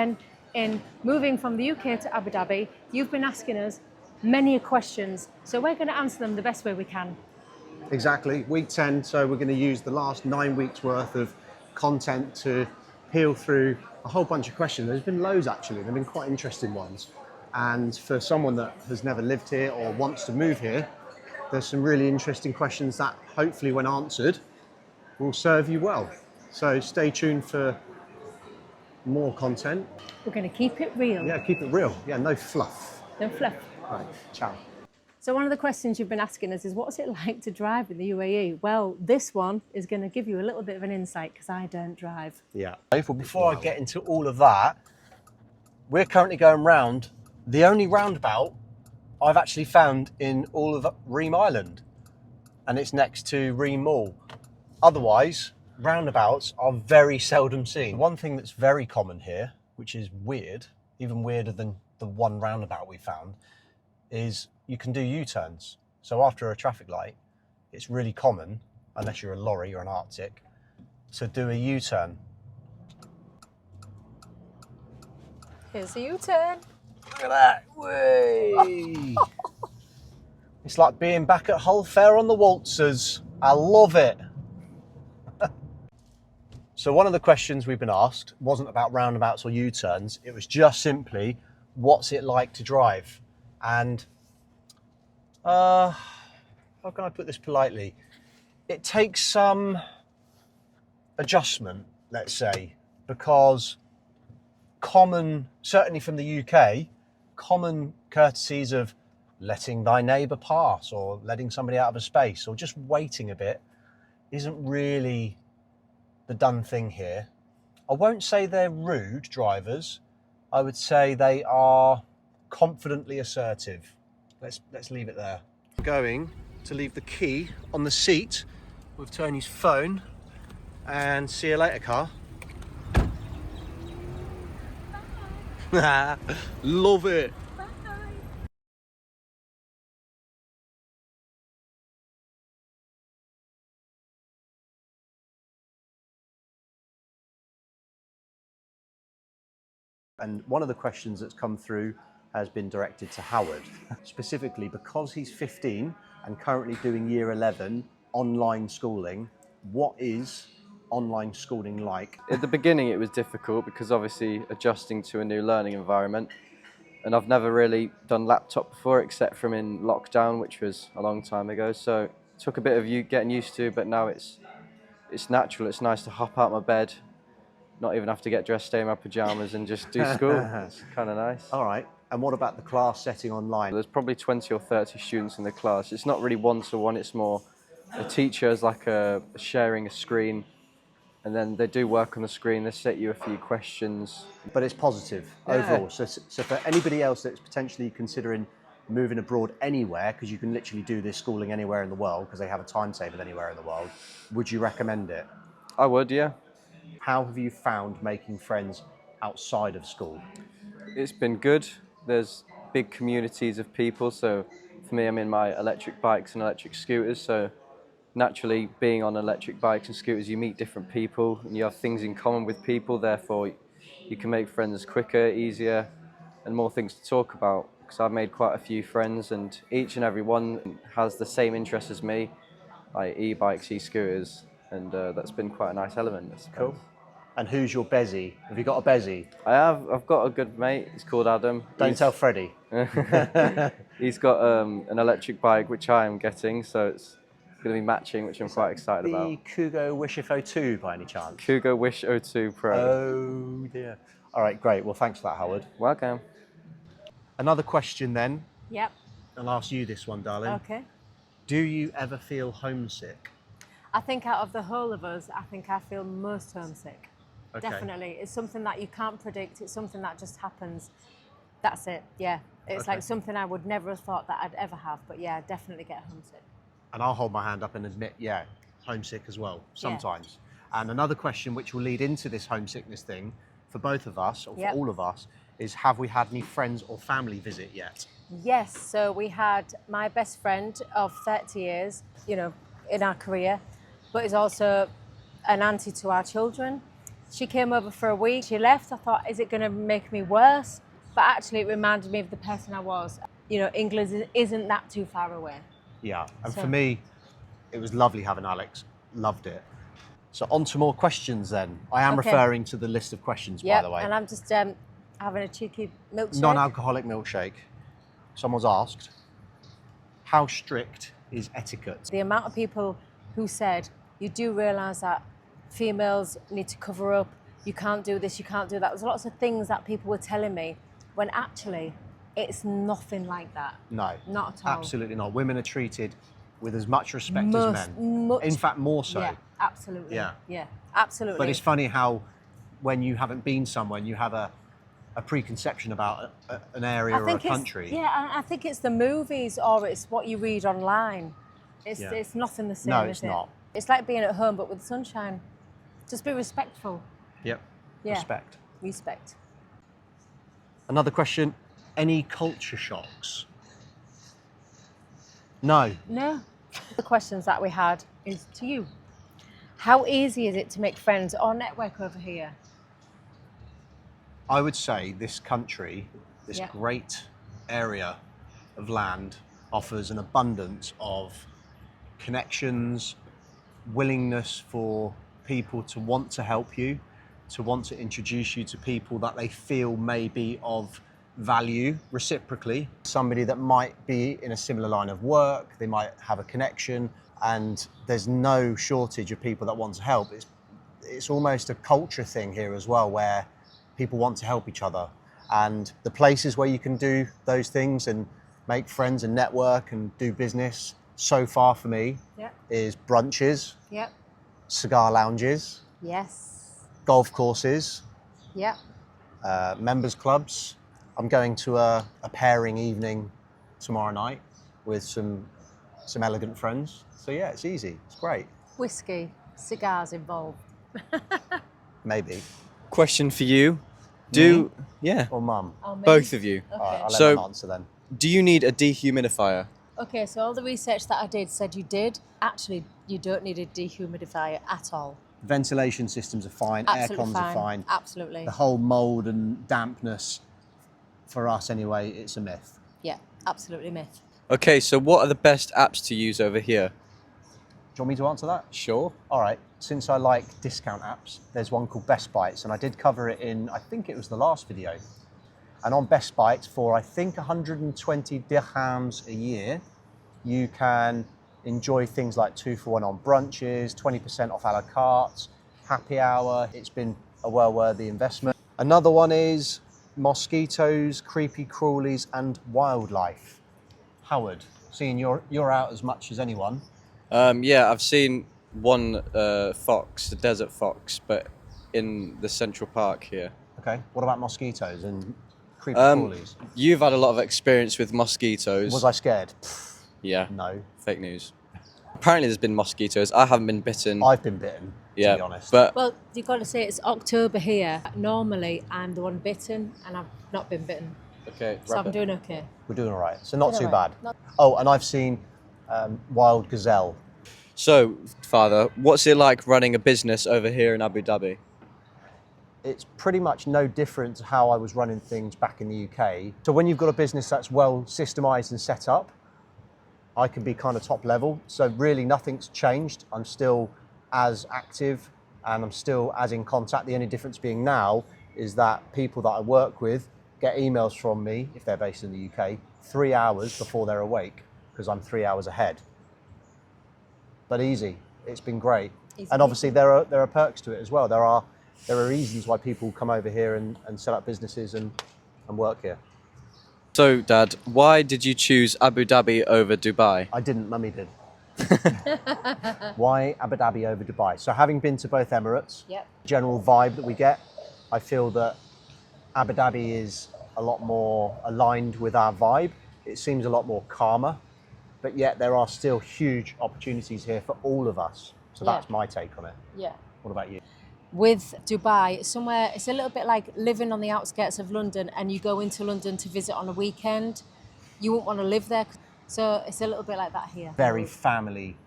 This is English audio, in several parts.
10 in moving from the UK to Abu Dhabi. You've been asking us many questions, so we're going to answer them the best way we can. Exactly, week 10, so we're going to use the last 9 weeks worth of content to peel through a whole bunch of questions. There's been loads actually, they've been quite interesting ones. And for someone that has never lived here or wants to move here, there's some really interesting questions that hopefully when answered will serve you well. So stay tuned for more content. We're going to keep it real. Yeah, keep it real. Yeah, no fluff. No fluff. Right, ciao. So one of the questions you've been asking us is, what's it like to drive in the UAE? Well, this one is going to give you a little bit of an insight because I don't drive. Yeah. Well, before I get into all of that, we're currently going round the only roundabout I've actually found in all of Reem Island, and it's next to Reem Mall. Otherwise, roundabouts are very seldom seen. One thing that's very common here, which is weird, even weirder than the one roundabout we found, is you can do U-turns. So after a traffic light, it's really common, unless you're a lorry or an Arctic, to do a U-turn. Here's a U-turn. Look at that, way! It's like being back at Hull Fair on the waltzers. I love it. So one of the questions we've been asked wasn't about roundabouts or U-turns. It was just simply, what's it like to drive? And how can I put this politely? It takes some adjustment, let's say, because common, certainly from the UK, common courtesies of letting thy neighbour pass or letting somebody out of a space or just waiting a bit isn't really the done thing here. I won't say they're rude drivers. I would say they are confidently assertive. Let's leave it there. I'm going to leave the key on the seat with Tony's phone and see you later, car. Love it. And one of the questions that's come through has been directed to Howard, specifically because he's 15 and currently doing year 11 online schooling. What is online schooling like? At the beginning it was difficult because obviously adjusting to a new learning environment, and I've never really done laptop before except from in lockdown, which was a long time ago, so it took a bit of getting used to, but now it's natural. It's nice to hop out my bed, not even have to get dressed, stay in my pajamas and just do school. It's kind of nice. All right. And what about the class setting online? There's probably 20 or 30 students in the class. It's not really one-to-one, it's more a teacher is like sharing a screen, and then they do work on the screen, they set you a few questions. But it's positive overall. So for anybody else that's potentially considering moving abroad anywhere, because you can literally do this schooling anywhere in the world because they have a timetable anywhere in the world, would you recommend it? I would, yeah. How have you found making friends outside of school? It's been good. There's big communities of people, so for me I'm in my electric bikes and electric scooters, so naturally being on electric bikes and scooters you meet different people and you have things in common with people, therefore you can make friends quicker, easier and more things to talk about, because I've made quite a few friends and each and every one has the same interests as me, like e-bikes, e-scooters, and that's been quite a nice element. That's cool. And who's your bezie? Have you got a bezie? I've got a good mate, he's called Adam. Don't tell Freddie. He's got an electric bike which I am getting, so it's going to be matching, which I'm quite excited about. The Kugo Wish 02 by any chance? Kugo Wish 02 Pro. Oh dear. All right, great. Well, thanks for that, Howard. Welcome. Another question then. Yep. I'll ask you this one, darling. Okay. Do you ever feel homesick? I think out of the whole of us, I think I feel most homesick. Okay. Definitely. It's something that you can't predict. It's something that just happens. That's it. Yeah. It's like something I would never have thought that I'd ever have. But yeah, I definitely get homesick. And I'll hold my hand up and admit, yeah, homesick as well, sometimes. Yeah. And another question which will lead into this homesickness thing for both of us, or for all of us, is have we had any friends or family visit yet? Yes. So we had my best friend of 30 years, you know, in our career, but is also an auntie to our children. She came over for a week. She left. I thought, is it going to make me worse? But actually, it reminded me of the person I was. You know, England isn't that too far away. Yeah, and So- for me, it was lovely having Alex. Loved it. So on to more questions then. I am Okay. referring to the list of questions, by the way. And I'm just having a cheeky milkshake. Non-alcoholic milkshake. Someone's asked, how strict is etiquette? The amount of people who said, you do realise that females need to cover up, you can't do this, you can't do that. There's lots of things that people were telling me when actually it's nothing like that. No, Not at all. absolutely not. Women are treated with as much respect as men. Much, in fact, more so. Yeah, absolutely. Yeah. Yeah, absolutely. But it's funny how when you haven't been somewhere, you have a preconception about an area or a country. I think it's the movies or it's what you read online. It's nothing the same, No, is it's it? not. It's like being at home but with sunshine. Just be respectful. Yep. Yeah. Respect. Respect. Another question, any culture shocks? No. No. The questions that we had is to you. How easy is it to make friends or network over here? I would say this country, this Yeah. great area of land, offers an abundance of connections, willingness for people to want to help you, to want to introduce you to people that they feel may be of value reciprocally. Somebody that might be in a similar line of work, they might have a connection, and there's no shortage of people that want to help. It's almost a culture thing here as well, where people want to help each other. And the places where you can do those things and make friends and network and do business so far for me Yep. is brunches, Yep. cigar lounges, Yes. golf courses, Yep. members clubs. I'm going to a pairing evening tomorrow night with some elegant friends. So yeah, it's easy. It's great. Whiskey, cigars involved. Maybe. Question for you. Or mum. Oh, maybe. Both of you. Okay. All right, I'll So- let them answer then. Do you need a dehumidifier? Okay, so all the research that I did said you did. Actually, you don't need a dehumidifier at all. Ventilation systems are fine. Air Absolutely cons are fine. Absolutely. The whole mold and dampness, for us anyway, it's a myth. Yeah, absolutely myth. Okay, so what are the best apps to use over here? Do you want me to answer that? Sure. All right. Since I like discount apps, there's one called Best Bites, and I did cover it in, I think it was the last video. And on Best Bites, for I think 120 dirhams a year, you can enjoy things like 2-for-1 on brunches, 20% off a la carte, happy hour. It's been a well-worthy investment. Another one is mosquitoes, creepy crawlies, and wildlife. Howard, seeing you're out as much as anyone. Yeah, I've seen one fox, a desert fox, but in the Central Park here. Okay. What about mosquitoes and creepy crawlies? You've had a lot of experience with mosquitoes. Was I scared? Yeah. No. Fake news. Apparently there's been mosquitoes. I haven't been bitten. I've been bitten, yeah, to be honest. But Well, you've got to say it's October here. Normally, I'm the one bitten, and I've not been bitten. okay, So I'm rabbit. doing okay. We're doing all right. So not Doing too all bad. right. Not- Oh, and I've seen wild gazelle. So, Father, what's it like running a business over here in Abu Dhabi? It's pretty much no different to how I was running things back in the UK. So when you've got a business that's well systemized and set up, I can be kind of top level. So really nothing's changed. I'm still as active and I'm still as in contact. The only difference being now is that people that I work with get emails from me, if they're based in the UK, 3 hours before they're awake, because I'm 3 hours ahead. But easy. It's been great. Easy. And obviously there are perks to it as well. There are reasons why people come over here and set up businesses and work here. So, Dad, why did you choose Abu Dhabi over Dubai? I didn't, Mummy did. Why Abu Dhabi over Dubai? So having been to both Emirates, Yep. general vibe that we get, I feel that Abu Dhabi is a lot more aligned with our vibe. It seems a lot more calmer, but yet there are still huge opportunities here for all of us. So Yeah. that's my take on it. Yeah. What about you? With Dubai, somewhere it's a little bit like living on the outskirts of London, and you go into London to visit on a weekend. You wouldn't want to live there, so it's a little bit like that here. Very family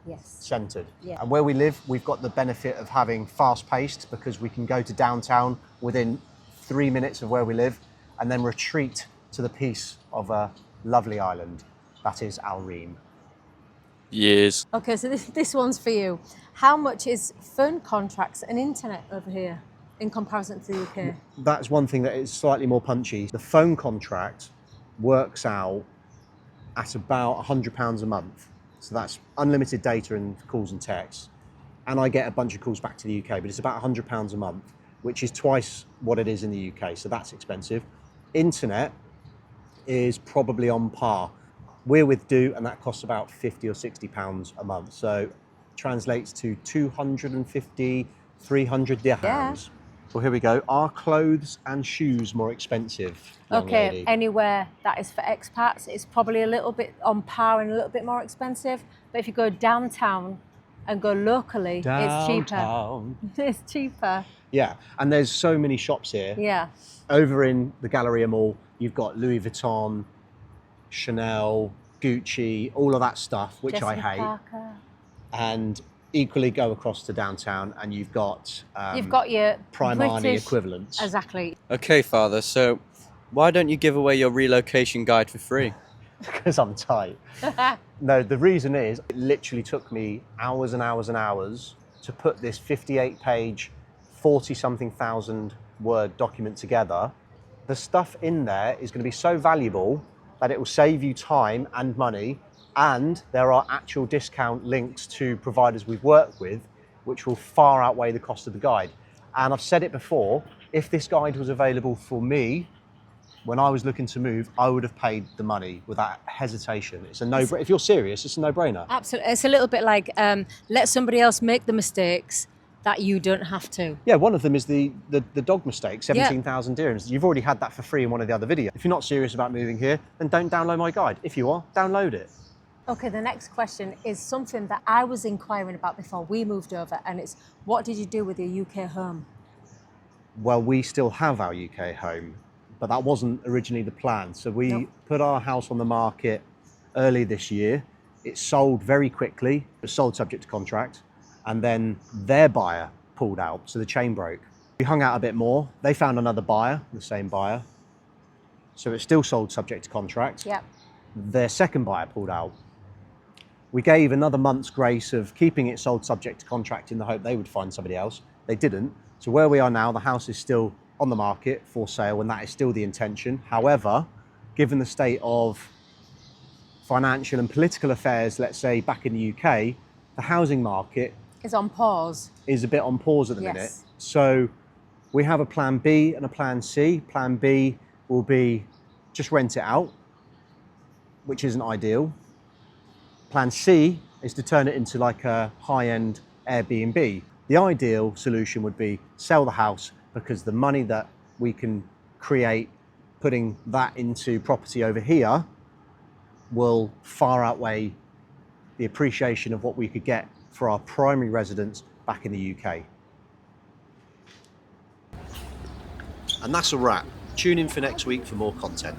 Yes. centred. Yeah. And where we live, we've got the benefit of having fast paced because we can go to downtown within 3 minutes of where we live and then retreat to the peace of a lovely island. That is Al Reem. Years. Okay, so this one's for you. How much is phone contracts and internet over here in comparison to the UK? That's one thing that is slightly more punchy. The phone contract works out at about £100 a month. So that's unlimited data and calls and texts. And I get a bunch of calls back to the UK, but it's about £100 a month, which is twice what it is in the UK. So that's expensive. Internet is probably on par. We're with Do, and that costs about £50 or £60 a month. So translates to 250, 300 dirhams. Yeah. Well, here we go. Are clothes and shoes more expensive, young Okay, lady? anywhere that is for expats, it's probably a little bit on par and a little bit more expensive. But if you go downtown and go locally, it's cheaper. Downtown. It's cheaper. Yeah, and there's so many shops here. Yeah. Over in the Galleria Mall, you've got Louis Vuitton, Chanel, Gucci, all of that stuff, which I Jessica hate. Parker. And equally go across to downtown and you've got You've got your Primani British equivalents. Exactly. Okay, Father, so why don't you give away your relocation guide for free? Because I'm tight. No, the reason is it literally took me hours and hours and hours to put this 58-page, 40-something thousand word document together. The stuff in there is going to be so valuable that it will save you time and money, and there are actual discount links to providers we've worked with, which will far outweigh the cost of the guide. And I've said it before, if this guide was available for me when I was looking to move, I would have paid the money without hesitation. It's a no-brainer. If you're serious, it's a no-brainer. Absolutely. It's a little bit like let somebody else make the mistakes that you don't have to. Yeah, one of them is the dog mistake, 17,000 dirhams. You've already had that for free in one of the other videos. If you're not serious about moving here, then don't download my guide. If you are, download it. Okay, the next question is something that I was inquiring about before we moved over, and it's what did you do with your UK home? Well, we still have our UK home, but that wasn't originally the plan. So we put our house on the market early this year. It sold very quickly. It was sold subject to contract. And then their buyer pulled out, so the chain broke. We hung out a bit more. They found another buyer, the same buyer. So it's still sold subject to contract. Yep. Their second buyer pulled out. We gave another month's grace of keeping it sold subject to contract in the hope they would find somebody else. They didn't. So where we are now, the house is still on the market for sale, and that is still the intention. However, given the state of financial and political affairs, let's say back in the UK, the housing market Is on pause. is a bit on pause at the Yes. minute. So we have a plan B and a plan C. Plan B will be just rent it out, which isn't ideal. Plan C is to turn it into like a high-end Airbnb. The ideal solution would be sell the house, because the money that we can create putting that into property over here will far outweigh the appreciation of what we could get for our primary residence back in the UK. And that's a wrap. Tune in for next week for more content.